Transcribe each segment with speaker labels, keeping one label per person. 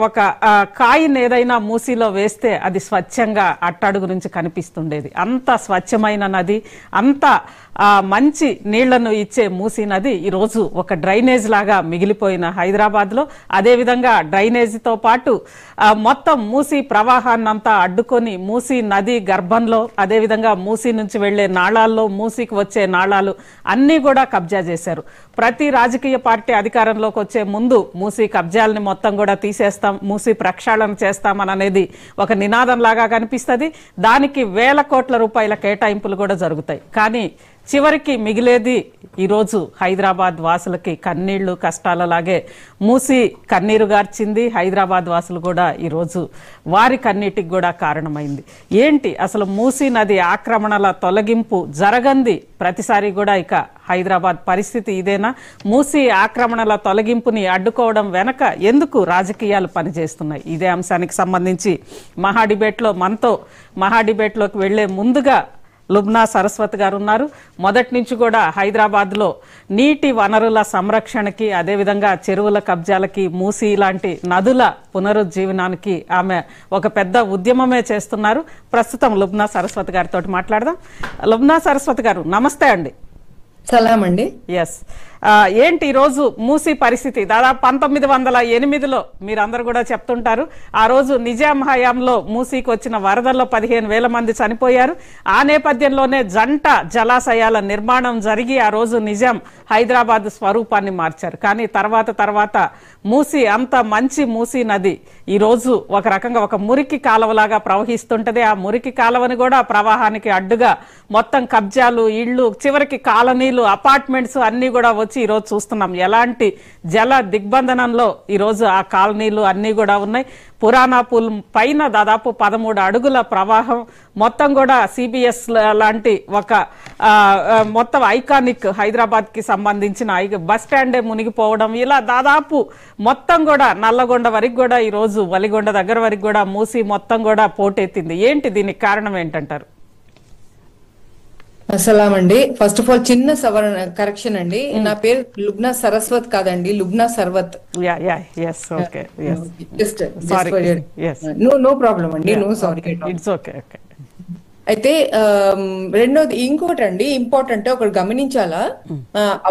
Speaker 1: ఒక కాయిన్ ఏదైనా మూసీలో వేస్తే అది స్వచ్ఛంగా అట్టడుగు నుంచి కనిపిస్తుండేది. అంత స్వచ్ఛమైన నది, అంత మంచి నీళ్లను ఇచ్చే మూసీ నది ఈరోజు ఒక డ్రైనేజ్ లాగా మిగిలిపోయిన హైదరాబాద్లో, అదేవిధంగా డ్రైనేజీతో పాటు మొత్తం మూసీ ప్రవాహాన్నంతా అడ్డుకొని మూసీ నది గర్భంలో, అదేవిధంగా మూసీ నుంచి వెళ్లే నాళాల్లో, మూసీకి వచ్చే నాళాలు అన్నీ కూడా కబ్జా చేశారు. ప్రతి రాజకీయ పార్టీ అధికారంలోకి వచ్చే ముందు మూసీ కబ్జాలని మొత్తం కూడా తీసేస్తాం, మూసీ ప్రక్షాళన చేస్తామని అనేది ఒక నినాదం లాగా కనిపిస్తుంది. దానికి వేల కోట్ల రూపాయల కేటాయింపులు కూడా జరుగుతాయి. కానీ చివరికి మిగిలేది ఈరోజు హైదరాబాద్ వాసులకి కన్నీళ్లు, కష్టాలలాగే మూసీ కన్నీరు గార్చింది. హైదరాబాద్ వాసులు కూడా ఈరోజు వారి కన్నీటికి కూడా కారణమైంది. ఏంటి అసలు మూసీ నది ఆక్రమణల తొలగింపు జరగంది ప్రతిసారి కూడా ఇక హైదరాబాద్ పరిస్థితి ఇదేనా? మూసీ ఆక్రమణల తొలగింపుని అడ్డుకోవడం వెనక ఎందుకు రాజకీయాలు పనిచేస్తున్నాయి? ఇదే అంశానికి సంబంధించి మనతో మహా డిబేట్లోకి వెళ్లే ముందుగా లుబ్నా సరస్వతి గారు ఉన్నారు. మొదటి నుంచి కూడా హైదరాబాద్లో నీటి వనరుల సంరక్షణకి, అదేవిధంగా చెరువుల కబ్జాలకి, మూసీ లాంటి నదుల పునరుజ్జీవనానికి ఆమె ఒక పెద్ద ఉద్యమమే చేస్తున్నారు. ప్రస్తుతం లుబ్నా సరస్వతి గారితో మాట్లాడదాం. లుబ్నా సరస్వతి గారు నమస్తే అండి.
Speaker 2: సలాం అండి.
Speaker 1: ఎస్, ఏంటి ఈరోజు మూసీ పరిస్థితి? దాదాపు 1908లో మీరందరూ కూడా చెప్తుంటారు, ఆ రోజు నిజాం హయాంలో మూసీకి వచ్చిన వరదల్లో 15,000 మంది చనిపోయారు. ఆ నేపథ్యంలోనే జంట జలాశయాల నిర్మాణం జరిగి ఆ రోజు నిజాం హైదరాబాద్ స్వరూపాన్ని మార్చారు. కానీ తర్వాత మూసీ, అంత మంచి మూసీ నది ఈరోజు ఒక రకంగా ఒక మురికి కాలువలాగా ప్రవహిస్తుంటది. ఆ మురికి కాలువని కూడా ప్రవాహానికి అడ్డుగా మొత్తం కబ్జాలు, ఇళ్లు, చివరికి కాలనీలు, అపార్ట్మెంట్స్ అన్ని కూడా వచ్చి ఈరోజు చూస్తున్నాం. ఎలాంటి జల దిగ్బంధనంలో ఈరోజు ఆ కాలనీలు అన్ని కూడా ఉన్నాయి. పురాణా పూల్ పైన దాదాపు 13 అడుగుల ప్రవాహం, మొత్తం కూడా సిబిఎస్ లాంటి ఒక మొత్తం ఐకానిక్ హైదరాబాద్ కి సంబంధించిన బస్ స్టాండే మునిగిపోవడం, ఇలా దాదాపు మొత్తం కూడా నల్లగొండ వరకు కూడా ఈరోజు వలిగొండ దగ్గర వరకు కూడా మూసి మొత్తం కూడా పోటెత్తింది. ఏంటి దీనికి కారణం ఏంటంటారు?
Speaker 2: అస్సలాం అండి. ఫస్ట్ ఆఫ్ ఆల్ చిన్న కరెక్షన్ అండి, నా పేరు లుబ్నా సరస్వత్ కాదండి, లుబ్నా సర్వత్. నో ప్రాబ్లం అండి, నో సారీ. అయితే రెండోది ఇంకోటి అండి, ఇంపార్టెంట్ ఒకటి గమనించాలా,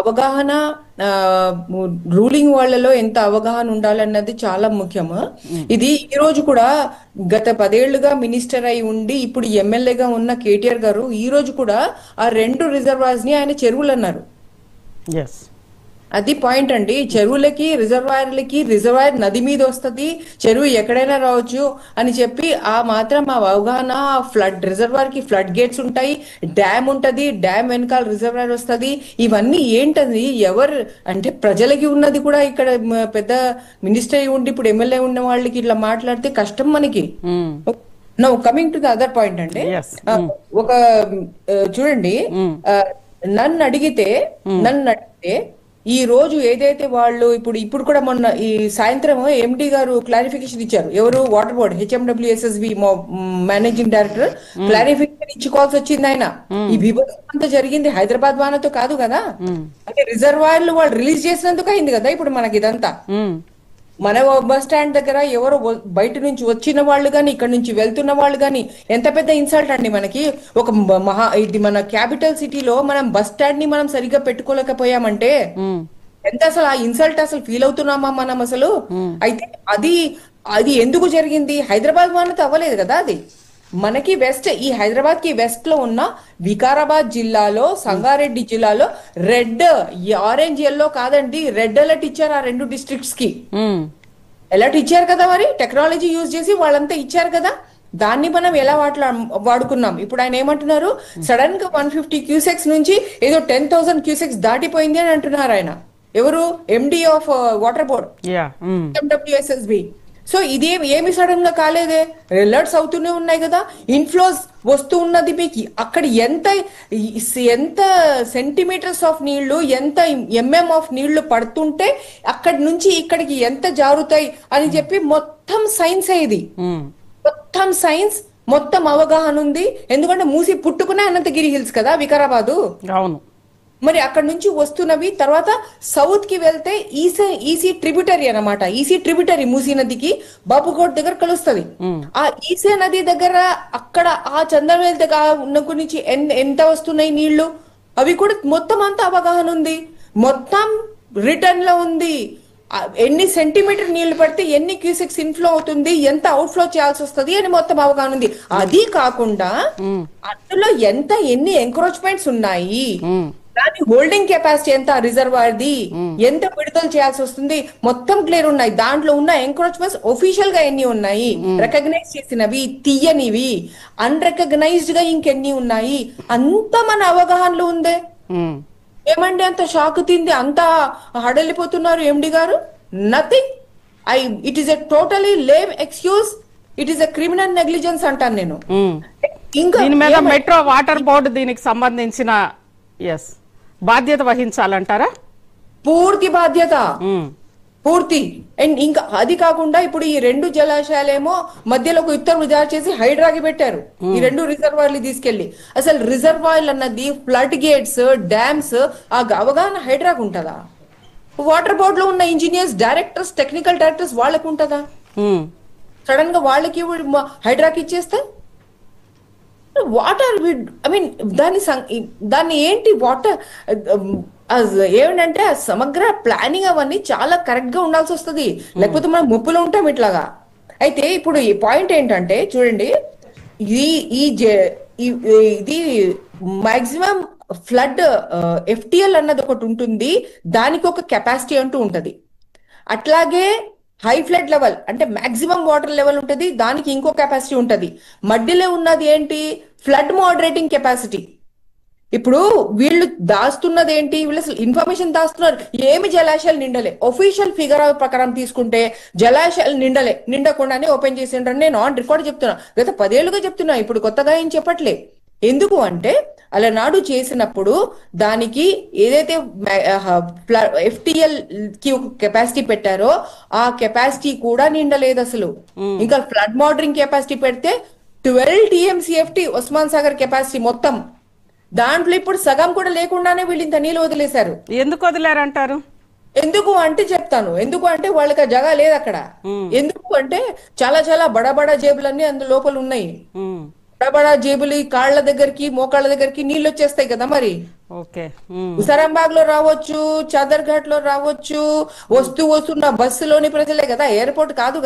Speaker 2: అవగాహన, రూలింగ్ వాళ్ళలో ఎంత అవగాహన ఉండాలన్నది చాలా ముఖ్యము. ఇది ఈ రోజు కూడా గత 10 ఏళ్లుగా మినిస్టర్ అయి ఉండి ఇప్పుడు ఎమ్మెల్యేగా ఉన్న కేటీఆర్ గారు ఈ రోజు కూడా ఆ 2 రిజర్వాయర్స్ ని ఆయన చెరువులు అన్నారు. అది పాయింట్ అండి. చెరువులకి, రిజర్వాయర్ నది మీద వస్తుంది, చెరువు ఎక్కడైనా రావచ్చు అని చెప్పి ఆ మాత్రం ఆ అవగాహన, రిజర్వాయర్ కి ఫ్లడ్ గేట్స్ ఉంటాయి, డ్యామ్ ఉంటది, డ్యామ్ వెనకాల రిజర్వాయర్ వస్తుంది. ఇవన్నీ ఏంటది? ఎవరు అంటే ప్రజలకి ఉన్నది కూడా ఇక్కడ పెద్ద మినిస్టర్ ఉండి ఇప్పుడు ఎమ్మెల్యే ఉన్న వాళ్ళకి ఇట్లా మాట్లాడితే కష్టం మనకి. No coming to the other point అండి, ఒక చూడండి, నన్ను అడిగితే ఈ రోజు ఏదైతే వాళ్ళు ఇప్పుడు కూడా మొన్న ఈ సాయంత్రం ఎండి గారు క్లారిఫికేషన్ ఇచ్చారు. ఎవరు? Water board HMWSSB managing director clarification ఇచ్చుకోవాల్సి వచ్చింది. ఆయన ఈ విభజన అంతా జరిగింది హైదరాబాద్ వానతో కాదు కదా, అంటే రిజర్వాయర్లు వాళ్ళు రిలీజ్ చేసినందుకు అయింది కదా ఇప్పుడు మనకి ఇదంతా. మన బస్ స్టాండ్ దగ్గర ఎవరో బయట నుంచి వచ్చిన వాళ్ళు గాని, ఇక్కడ నుంచి వెళ్తున్న వాళ్ళు గాని, ఎంత పెద్ద ఇన్సల్ట్ అండి మనకి. ఒక ఇది మన క్యాపిటల్ సిటీలో మనం బస్ స్టాండ్ ని మనం సరిగ్గా పెట్టుకోలేకపోయామంటే ఎంత అసలు ఆ ఇన్సల్ట్ అసలు ఫీల్ అవుతున్నామా మనం అసలు? అయితే అది ఎందుకు జరిగింది? హైదరాబాద్ వానతో అవ్వలేదు కదా అది. మనకి వెస్ట్, ఈ హైదరాబాద్ కి వెస్ట్ లో ఉన్న వికారాబాద్ జిల్లాలో, సంగారెడ్డి జిల్లాలో రెడ్, ఆరెంజ్, ఎల్లో కాదండి, రెడ్ అలర్ట్ ఇచ్చారు ఆ 2 డిస్ట్రిక్ట్స్ కి. అలర్ట్ ఇచ్చారు కదా, మరి టెక్నాలజీ యూజ్ చేసి వాళ్ళంతా ఇచ్చారు కదా. దాన్ని మనం ఎలా వాడుకున్నాం? ఇప్పుడు ఆయన ఏమంటున్నారు, సడన్ గా 150 క్యూసెక్స్ నుంచి ఏదో 10,000 క్యూసెక్స్ దాటిపోయింది అని అంటున్నారు ఆయన. ఎవరు? MD of water board, HMWSSB. So ఇది ఏమి సడన్ గా కాలేదే, అలర్ట్స్ అవుతూనే ఉన్నాయి కదా, ఇన్ఫ్లోస్ వస్తూ ఉన్నది. మీకు అక్కడ ఎంత సెంటీమీటర్స్ ఆఫ్ నీళ్లు, ఎంత ఎంఎం ఆఫ్ నీళ్లు పడుతుంటే అక్కడి నుంచి ఇక్కడికి ఎంత జారుతాయి అని చెప్పి మొత్తం సైన్స్ ఇది, మొత్తం సైన్స్, మొత్తం అవగాహన ఉంది. ఎందుకంటే మూసి పుట్టుకునే అనంతగిరి హిల్స్ కదా వికారాబాదు.
Speaker 1: అవును,
Speaker 2: మరి అక్కడ నుంచి వస్తున్నవి తర్వాత సౌత్ కి వెళ్తే ఈసీ ట్రిబ్యూటరీ అన్నమాట. ఈసీ ట్రిబ్యూటరీ మూసీ నదికి బాపుకోట్ దగ్గర కలుస్తుంది. ఆ ఈసీ నది దగ్గర అక్కడ ఆ చంద్రవేల్ దగ్గర నుంచి ఎంత వస్తున్నాయి నీళ్లు, అవి కూడా మొత్తం అంతా అవగాహన ఉంది. మొత్తం రిటర్న్ లో ఉంది. ఎన్ని సెంటీమీటర్ నీళ్లు పడితే ఎన్ని క్యూసెక్స్ ఇన్ఫ్లో అవుతుంది, ఎంత అవుట్ఫ్లో చేయాల్సి వస్తుంది అని మొత్తం అవగాహన ఉంది. అది కాకుండా అందులో ఎన్ని ఎంక్రోచ్మెంట్స్ ఉన్నాయి, దాని హోల్డింగ్ కెపాసిటీ ఎంత, రిజర్వాయర్ది ఎంత విడుదల చేయాల్సి వస్తుంది, మొత్తం క్లియర్ ఉన్నాయి. దాంట్లో ఉన్న ఎంక్రోచ్మెంట్స్ ఒఫీషియల్ గా ఎన్ని ఉన్నాయి, రికగ్నైజ్ చేసినవి, తీయనివి, అన్రికగ్నైజ్డ్ గా ఇంకెన్ని ఉన్నాయి, అంత మన అవగాహనలో ఉందే. ఏమండి అంత షాక్ తింది, అంత హడలిపోతున్నారు ఎండి గారు? Nothing. It is a totally lame excuse. It is a criminal negligence అంటాను నేను. ఇంకా
Speaker 1: దీని మీద మెట్రో వాటర్ బోర్డు దీనికి సంబంధించిన బాధ్యత వహించాలంటారా?
Speaker 2: పూర్తి బాధ్యత, పూర్తి. అండ్ ఇంకా అది కాకుండా ఇప్పుడు ఈ 2 జలాశయాలేమో మధ్యలో ఒక ఉత్తర్వులు జారీ చేసి హైడ్రాకి పెట్టారు, ఈ 2 రిజర్వాయర్లు తీసుకెళ్లి. అసలు రిజర్వాయర్లు అన్నది, ఫ్లడ్ గేట్స్, డ్యామ్స్, ఆ అవగాహన హైడ్రాకు ఉంటుందా? వాటర్ బోర్డ్ లో ఉన్న ఇంజనీర్స్, డైరెక్టర్స్, టెక్నికల్ డైరెక్టర్స్ వాళ్ళకు ఉంటుందా? సడన్ గా వాళ్ళకి హైడ్రాకి ఇచ్చేస్తే వాటర్, ఐ మీన్ దాన్ని ఏంటి వాటర్ ఏమిటంటే సమగ్ర ప్లానింగ్ అవన్నీ చాలా కరెక్ట్ గా ఉండాల్సి వస్తుంది, లేకపోతే మనం ముప్పులో ఉంటాం ఇట్లాగా. అయితే ఇప్పుడు ఈ పాయింట్ ఏంటంటే చూడండి, ఇది మాక్సిమం ఫ్లడ్ ఎఫ్టిఎల్ అన్నది ఒకటి ఉంటుంది, దానికి ఒక కెపాసిటీ అంటూ ఉంటది. అట్లాగే హై ఫ్లడ్ లెవెల్ అంటే మాక్సిమం వాటర్ లెవెల్ ఉంటుంది, దానికి ఇంకో కెపాసిటీ ఉంటది. మధ్యలో ఉన్నది ఏంటి, ఫ్లడ్ మోడరేటింగ్ కెపాసిటీ. ఇప్పుడు వీళ్ళు దాస్తున్నది ఏంటి, వీళ్ళు అసలు ఇన్ఫర్మేషన్ దాస్తున్నారు. ఏమి జలాశయాలు నిండలే, ఒఫీషియల్ ఫిగర్ ప్రకారం తీసుకుంటే జలాశయాలు నిండకుండానే ఓపెన్ చేసిండ్రని నేను ఆన్ రికార్డ్ చెప్తున్నా. గత 10 ఏళ్లుగా చెప్తున్నా, ఇప్పుడు కొత్తగా ఏం చెప్పట్లే. ఎందుకు అంటే అలనాడు చేసినప్పుడు దానికి ఏదైతే ఎఫ్టిఎల్ కి ఒక కెపాసిటీ పెట్టారో ఆ కెపాసిటీ కూడా నిండలేదు అసలు. ఇంకా ఫ్లడ్ మోడరింగ్ కెపాసిటీ పెడితే 12 TMCFT ఉస్మాన్ సాగర్ కెపాసిటీ మొత్తం, దాంట్లో ఇప్పుడు సగం కూడా లేకుండానే వీళ్ళు ఇంత నీళ్ళు వదిలేశారు.
Speaker 1: ఎందుకు వదిలేరంటారు?
Speaker 2: ఎందుకు అంటే చెప్తాను. ఎందుకు అంటే వాళ్ళకి ఆ జగ లేదు అక్కడ. ఎందుకు అంటే చాలా చాలా బడా జేబులన్నీ అందు లోపల ఉన్నాయి. బడా జేబులు, కాళ్ల దగ్గరికి, మోకాళ్ళ దగ్గరికి నీళ్ళు వచ్చేస్తాయి కదా. మరి హుజరాబాద్ లో రావచ్చు, చాదర్ ఘాట్ లో రావచ్చు, వస్తున్న బస్సులోని ప్రజలే కదా, ఎయిర్పోర్ట్ కాదు.